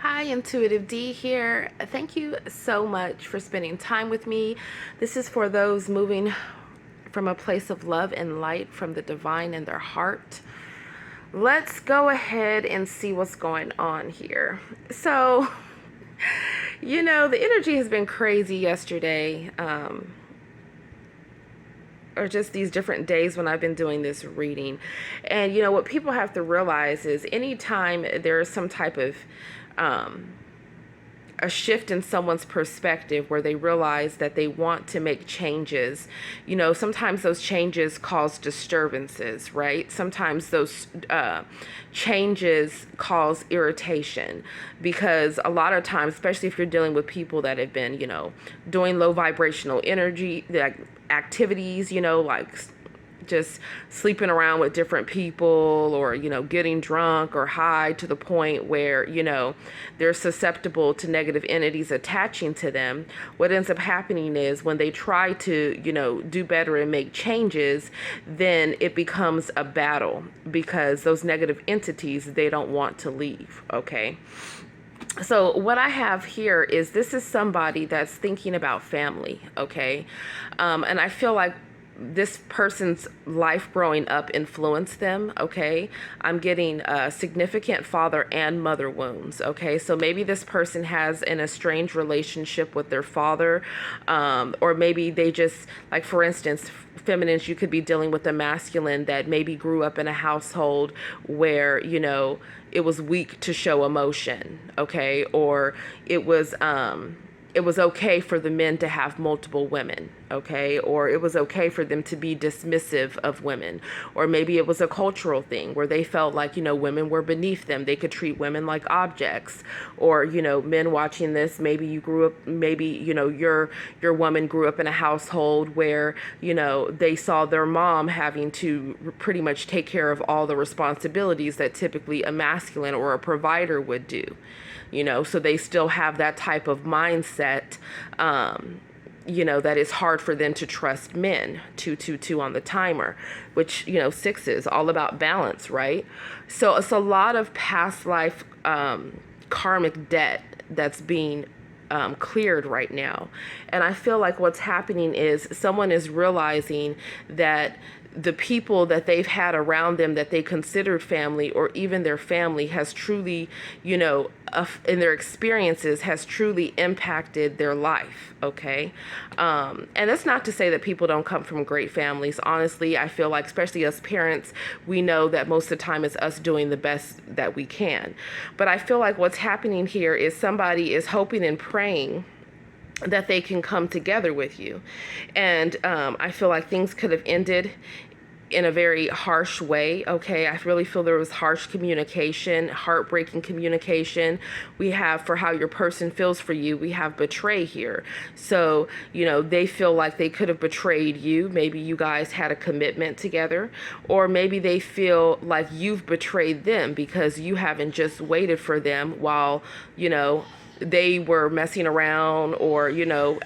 Hi, Intuitive D here. Thank you so much for spending time with me. This is for those moving from a place of love and light from the divine in their heart. Let's go ahead and see what's going on here. So, the energy has been crazy yesterday, or just these different days when I've been doing this reading. And, what people have to realize is anytime there is some type of a shift in someone's perspective where they realize that they want to make changes, sometimes those changes cause disturbances, right? Sometimes those changes cause irritation, because a lot of times, especially if you're dealing with people that have been, doing low vibrational energy, like activities, like just sleeping around with different people, or getting drunk or high to the point where they're susceptible to negative entities attaching to them. What ends up happening is when they try to do better and make changes, then it becomes a battle, because those negative entities, they don't want to leave. Okay, so what I have here is, this is somebody that's thinking about family. Okay, and I feel like this person's life growing up influenced them. Okay, I'm getting significant father and mother wounds. Okay, so maybe this person has an estranged relationship with their father, or maybe they just, like, for instance, feminines, you could be dealing with a masculine that maybe grew up in a household where it was weak to show emotion. Okay, or it was okay for the men to have multiple women, okay? Or it was okay for them to be dismissive of women. Or maybe it was a cultural thing where they felt like, women were beneath them. They could treat women like objects. Or, men watching this, maybe you grew up, maybe, your woman grew up in a household where, they saw their mom having to pretty much take care of all the responsibilities that typically a masculine or a provider would do. So they still have that type of mindset, that it's hard for them to trust men. 222 on the timer, which, six is all about balance, right? So it's a lot of past life karmic debt that's being cleared right now. And I feel like what's happening is someone is realizing that the people that they've had around them that they considered family, or even their family, has truly, in their experiences, has truly impacted their life. Okay, and that's not to say that people don't come from great families. Honestly, I feel like, especially as parents, we know that most of the time it's us doing the best that we can. But I feel like what's happening here is somebody is hoping and praying that they can come together with you. And I feel like things could have ended in a very harsh way. Okay, I really feel there was harsh communication, heartbreaking communication. We have, for how your person feels for you, we have betray here. So they feel like they could have betrayed you. Maybe you guys had a commitment together, or maybe they feel like you've betrayed them because you haven't just waited for them while they were messing around, or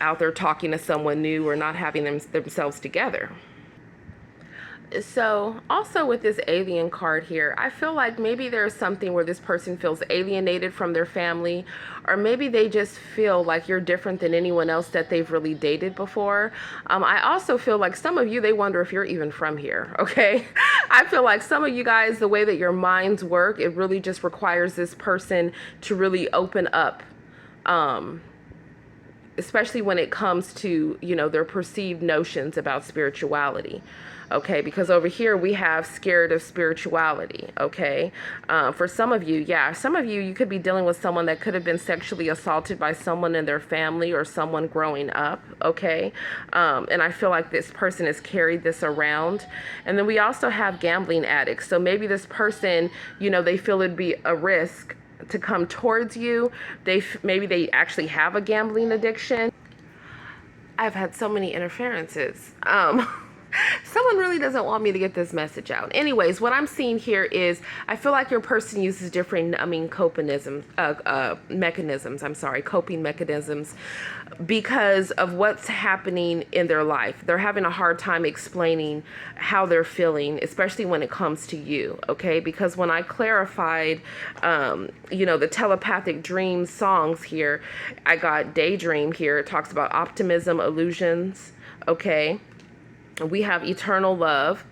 out there talking to someone new, or not having themselves together. So also with this alien card here, I feel like maybe there's something where this person feels alienated from their family, or maybe they just feel like you're different than anyone else that they've really dated before. I also feel like some of you, they wonder if you're even from here. Okay, I feel like some of you guys, the way that your minds work, it really just requires this person to really open up, especially when it comes to their perceived notions about spirituality. Okay, because over here we have scared of spirituality. Okay, for some of you, you could be dealing with someone that could have been sexually assaulted by someone in their family, or someone growing up. Okay, and I feel like this person has carried this around. And then we also have gambling addicts. So maybe this person, they feel it'd be a risk to come towards you. Maybe they actually have a gambling addiction. I've had so many interferences. Someone really doesn't want me to get this message out. Anyways, what I'm seeing here is I feel like your person uses different, coping mechanisms because of what's happening in their life. They're having a hard time explaining how they're feeling, especially when it comes to you, okay? Because when I clarified, the telepathic dream songs here, I got Daydream here. It talks about optimism, illusions, okay? We have eternal love,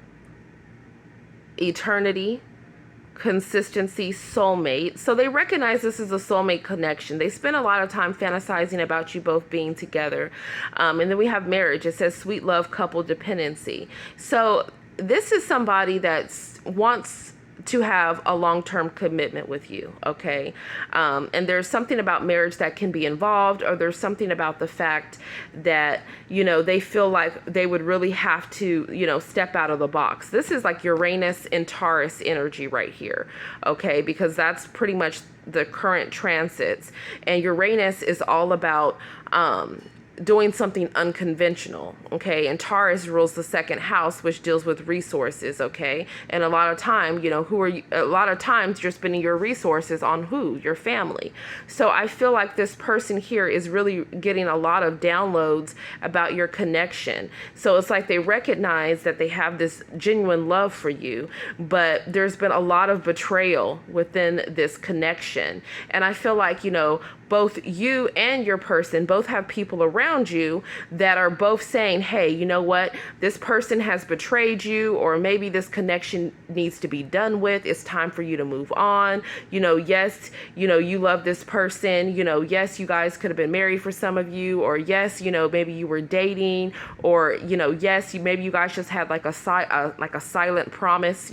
eternity, consistency, soulmate. So they recognize this is a soulmate connection. They spend a lot of time fantasizing about you both being together. And then we have marriage. It says sweet love, couple dependency. So this is somebody that wants to have a long-term commitment with you, okay? And there's something about marriage that can be involved, or there's something about the fact that, they feel like they would really have to, step out of the box. This is like Uranus and Taurus energy right here, okay? Because that's pretty much the current transits. And Uranus is all about doing something unconventional, okay? And Taurus rules the second house, which deals with resources, okay? And a lot of time, a lot of times you're spending your resources on who? Your family. So I feel like this person here is really getting a lot of downloads about your connection. So it's like they recognize that they have this genuine love for you, but there's been a lot of betrayal within this connection. And I feel like, both you and your person both have people around you that are both saying, hey, you know what, this person has betrayed you, or maybe this connection needs to be done with. It's time for you to move on. Yes, you love this person. Yes, you guys could have been married for some of you, or yes, maybe you were dating, or, yes, maybe you guys just had like a silent promise,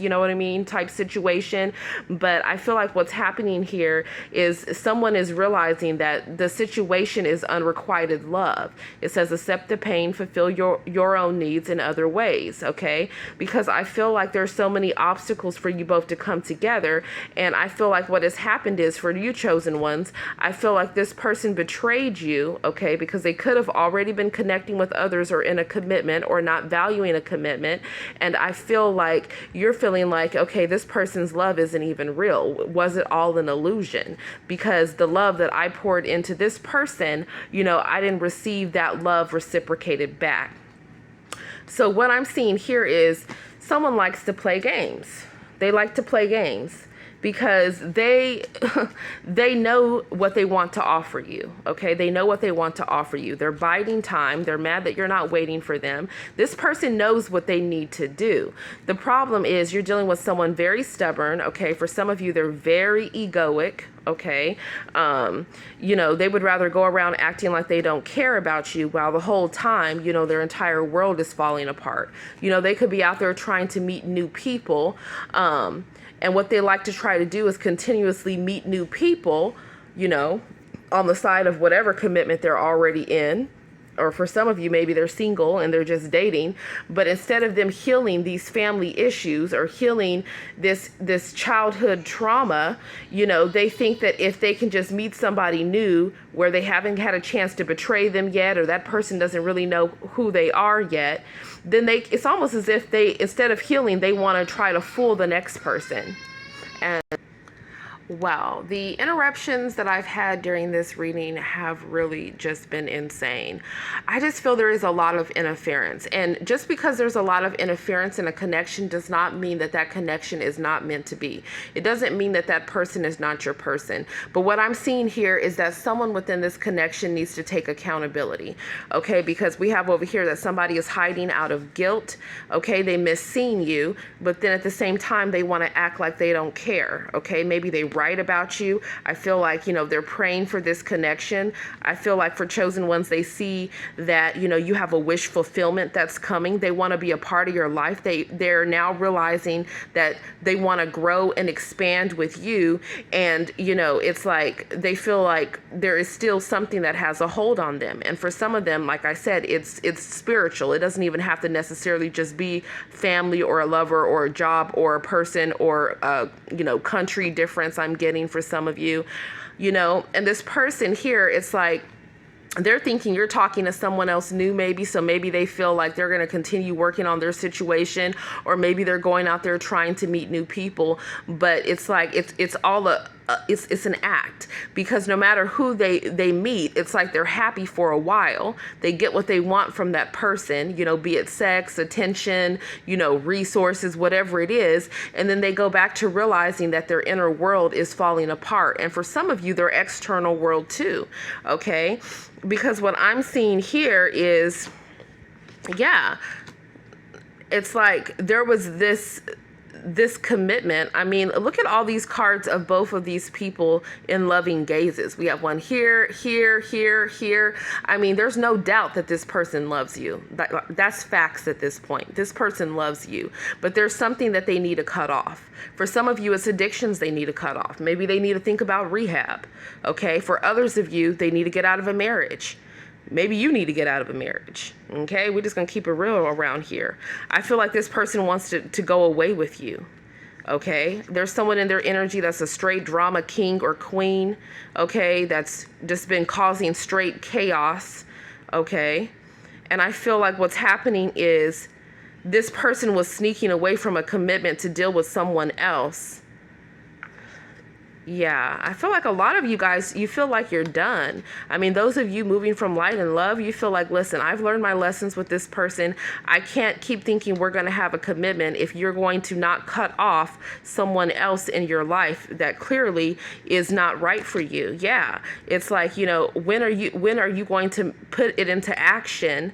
type situation. But I feel like what's happening here is someone is realizing that the situation is unrequited love. It says accept the pain, fulfill your own needs in other ways, okay? Because I feel like there's so many obstacles for you both to come together, and I feel like what has happened is, for you chosen ones, I feel like this person betrayed you, okay? Because they could have already been connecting with others or in a commitment or not valuing a commitment, and I feel like you're feeling like, okay, this person's love isn't even real. Was it all an illusion? Because the love that I poured into this person, I didn't receive that love reciprocated back. So what I'm seeing here is someone likes to play games. They like to play games because they know what they want to offer you, okay? They know what they want to offer you. They're biding time. They're mad that you're not waiting for them. This person knows what they need to do. The problem is you're dealing with someone very stubborn, okay? For some of you, they're very egoic, okay? They would rather go around acting like they don't care about you while the whole time, their entire world is falling apart. They could be out there trying to meet new people, and what they like to try to do is continuously meet new people, on the side of whatever commitment they're already in. Or for some of you, maybe they're single and they're just dating. But instead of them healing these family issues or healing this childhood trauma, they think that if they can just meet somebody new where they haven't had a chance to betray them yet, or that person doesn't really know who they are yet, then it's almost as if they, instead of healing, they want to try to fool the next person. And wow, the interruptions that I've had during this reading have really just been insane. I just feel there is a lot of interference. And just because there's a lot of interference in a connection does not mean that that connection is not meant to be. It doesn't mean that that person is not your person. But what I'm seeing here is that someone within this connection needs to take accountability, okay? Because we have over here that somebody is hiding out of guilt, okay? They miss seeing you, but then at the same time, they want to act like they don't care, okay? Maybe they write about you. I feel like, they're praying for this connection. I feel like for chosen ones, they see that, you have a wish fulfillment that's coming. They want to be a part of your life. They're now realizing that they want to grow and expand with you. And, it's like they feel like there is still something that has a hold on them. And for some of them, like I said, it's spiritual. It doesn't even have to necessarily just be family or a lover or a job or a person or country difference I'm getting for some of you, and this person here, it's like they're thinking you're talking to someone else new, maybe. So maybe they feel like they're going to continue working on their situation, or maybe they're going out there trying to meet new people. But it's like, it's all it's an act, because no matter who they meet, it's like they're happy for a while. They get what they want from that person, you know, be it sex, attention, you know, resources, whatever it is. And then they go back to realizing that their inner world is falling apart. And for some of you, their external world too. Okay. Because what I'm seeing here is, yeah, it's like there was this commitment. I mean, look at all these cards of both of these people in loving gazes. We have one here, here, here, here. I mean, there's no doubt that this person loves you. That's facts at this point. This person loves you, but there's something that they need to cut off. For some of you, it's addictions they need to cut off. Maybe they need to think about rehab. Okay. For others of you, they need to get out of a marriage. Maybe you need to get out of a marriage. Okay. We're just going to keep it real around here. I feel like this person wants to go away with you. Okay. There's someone in their energy that's a straight drama king or queen. Okay. That's just been causing straight chaos. Okay. And I feel like what's happening is this person was sneaking away from a commitment to deal with someone else. Yeah, I feel like a lot of you guys, you feel like you're done. I mean, those of you moving from light and love, you feel like, listen, I've learned my lessons with this person. I can't keep thinking we're going to have a commitment if you're going to not cut off someone else in your life that clearly is not right for you. Yeah, it's like, you know, when are you going to put it into action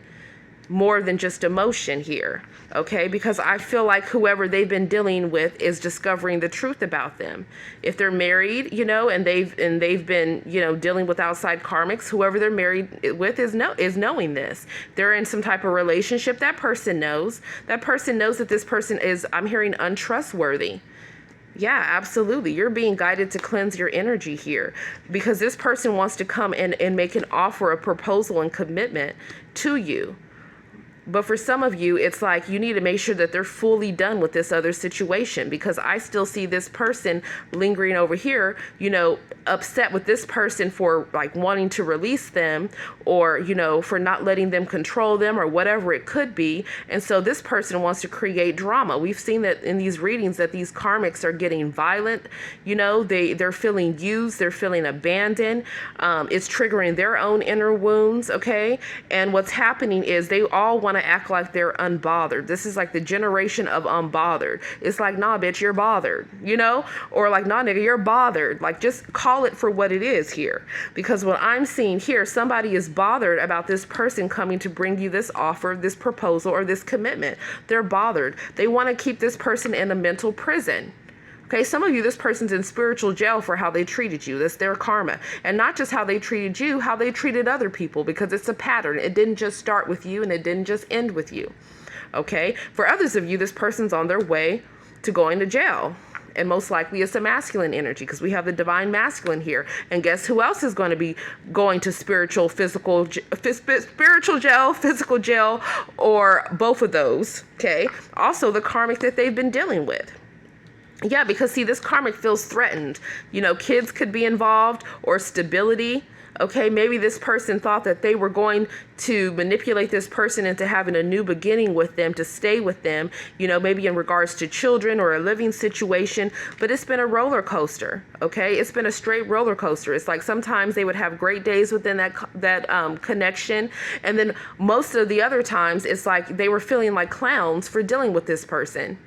more than just emotion here? Okay, because I feel like whoever they've been dealing with is discovering the truth about them. If they're married, you know, and they've been, you know, dealing with outside karmics, whoever they're married with is knowing this. They're in some type of relationship. That person knows. That person knows that this person is, I'm hearing, untrustworthy. Yeah, absolutely. You're being guided to cleanse your energy here, because this person wants to come and make an offer, a proposal, and commitment to you. But for some of you, it's like you need to make sure that they're fully done with this other situation, because I still see this person lingering over here, you know, upset with this person for like wanting to release them, or, you know, for not letting them control them, or whatever it could be. And so this person wants to create drama. We've seen that in these readings that these karmics are getting violent. You know, they're feeling used. They're feeling abandoned. It's triggering their own inner wounds. Okay. And what's happening is they all want to act like they're unbothered. This is like the generation of unbothered. It's like, nah, bitch, you're bothered, you know, or like, nah, nigga, you're bothered. Like, just call it for what it is here. Because what I'm seeing here, somebody is bothered about this person coming to bring you this offer, this proposal, or this commitment. They're bothered. They want to keep this person in a mental prison. Okay, some of you, this person's in spiritual jail for how they treated you. That's their karma. And not just how they treated you, how they treated other people, because it's a pattern. It didn't just start with you, and it didn't just end with you. Okay, for others of you, this person's on their way to going to jail. And most likely it's a masculine energy, because we have the divine masculine here. And guess who else is going to be going to spiritual jail, physical jail, or both of those. Okay, also the karmic that they've been dealing with. Yeah, because see, this karmic feels threatened. You know, kids could be involved, or stability. Okay, maybe this person thought that they were going to manipulate this person into having a new beginning with them, to stay with them, you know, maybe in regards to children or a living situation. But it's been a roller coaster. Okay, it's been a straight roller coaster. It's like sometimes they would have great days within that connection, and then most of the other times it's like they were feeling like clowns for dealing with this person.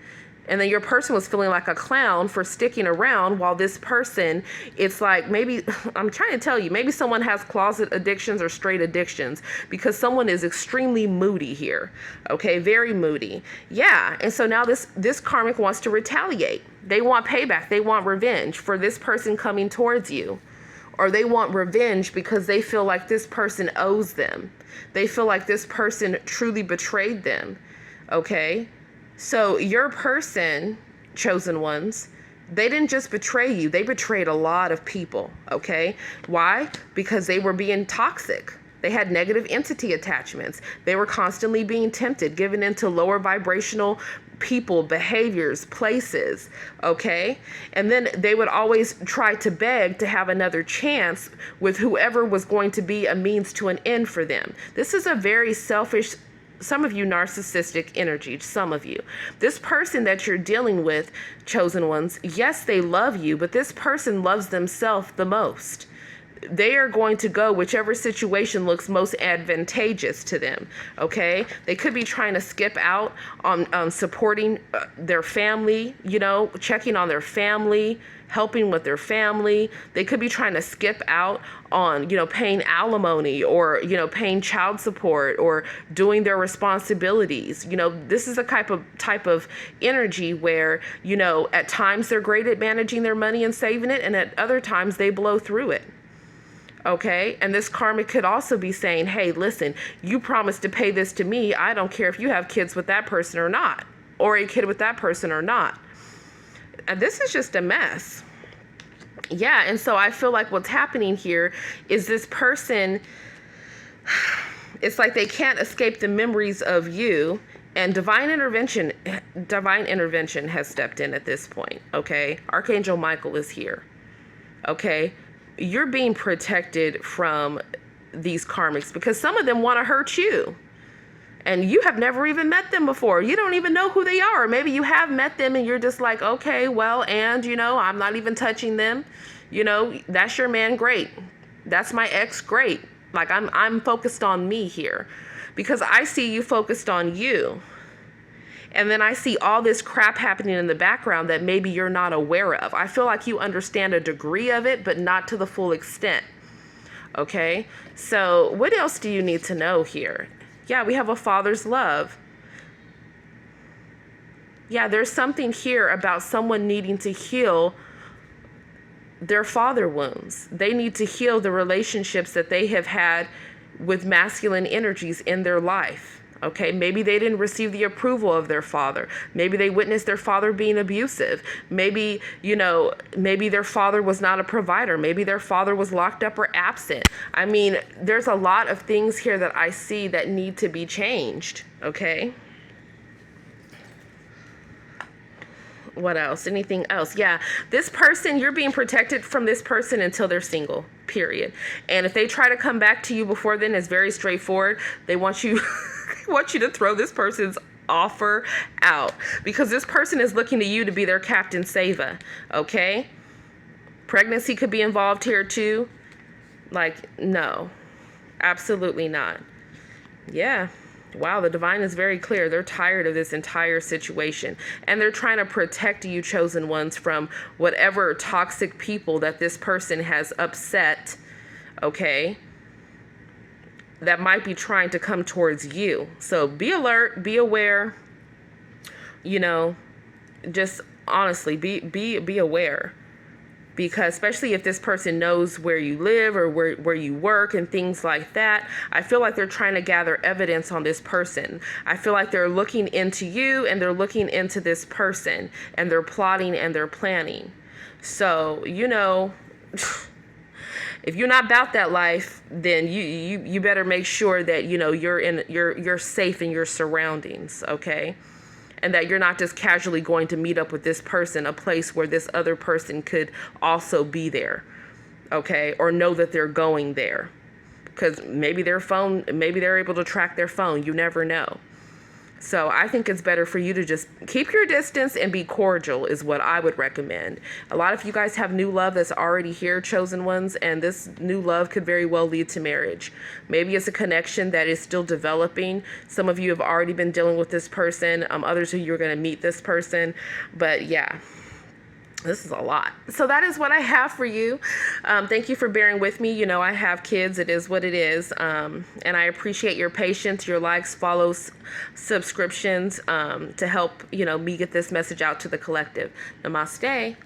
And then your person was feeling like a clown for sticking around, while this person, it's like, maybe, I'm trying to tell you, maybe someone has closet addictions or straight addictions, because someone is extremely moody here. Okay, very moody. Yeah, and so now this karmic wants to retaliate. They want payback. They want revenge for this person coming towards you. Or they want revenge because they feel like this person owes them. They feel like this person truly betrayed them. Okay? So your person, chosen ones, they didn't just betray you. They betrayed a lot of people, okay? Why? Because they were being toxic. They had negative entity attachments. They were constantly being tempted, given into lower vibrational people, behaviors, places, okay? And then they would always try to beg to have another chance with whoever was going to be a means to an end for them. This is a very selfish, some of you, narcissistic energy, some of you. This person that you're dealing with, chosen ones, yes, they love you, but this person loves themselves the most. They are going to go whichever situation looks most advantageous to them, okay? They could be trying to skip out on supporting their family, you know, checking on their family, helping with their family. They could be trying to skip out on, you know, paying alimony or, you know, paying child support or doing their responsibilities. You know, this is a type of energy where, you know, at times they're great at managing their money and saving it, and at other times they blow through it. Okay, and this karmic could also be saying, hey, listen, you promised to pay this to me. I don't care if you have kids with that person or not, or a kid with that person or not. And this is just a mess. Yeah, and so I feel like what's happening here is this person, it's like they can't escape the memories of you, and divine intervention has stepped in at this point, okay? Archangel Michael is here, okay? You're being protected from these karmics because some of them want to hurt you. And you have never even met them before. You don't even know who they are. Maybe you have met them and you're just like, okay, well, and, you know, I'm not even touching them. You know, that's your man, great. That's my ex, great. Like, I'm focused on me here because I see you focused on you. And then I see all this crap happening in the background that maybe you're not aware of. I feel like you understand a degree of it, but not to the full extent. Okay? So what else do you need to know here? Yeah, we have a father's love. Yeah, there's something here about someone needing to heal their father wounds. They need to heal the relationships that they have had with masculine energies in their life. Okay, maybe they didn't receive the approval of their father. Maybe they witnessed their father being abusive. Maybe, you know, maybe their father was not a provider. Maybe their father was locked up or absent. I mean, there's a lot of things here that I see that need to be changed, okay? What else? Anything else? Yeah, this person, you're being protected from this person until they're single, period. And if they try to come back to you before then, it's very straightforward. They want you... want you to throw this person's offer out because this person is looking to you to be their Captain Sava, okay? Pregnancy could be involved here too. Like, no, absolutely not. Yeah. Wow, the divine is very clear. They're tired of this entire situation. And they're trying to protect you, chosen ones, from whatever toxic people that this person has upset, okay? That might be trying to come towards you. So be alert, be aware, you know, just honestly be aware. Because especially if this person knows where you live or where you work and things like that, I feel like they're trying to gather evidence on this person. I feel like they're looking into you and they're looking into this person and they're plotting and they're planning. So, you know, if you're not about that life, then you better make sure that, you know, you're safe in your surroundings, okay? And that you're not just casually going to meet up with this person, a place where this other person could also be there, okay? Or know that they're going there. Because maybe maybe they're able to track their phone. You never know. So I think it's better for you to just keep your distance and be cordial is what I would recommend. A lot of you guys have new love that's already here, chosen ones, and this new love could very well lead to marriage. Maybe it's a connection that is still developing. Some of you have already been dealing with this person. Others of you are going to meet this person. But yeah. This is a lot. So that is what I have for you. Thank you for bearing with me. You know, I have kids. It is what it is. And I appreciate your patience, your likes, follows, subscriptions to help, you know, me get this message out to the collective. Namaste.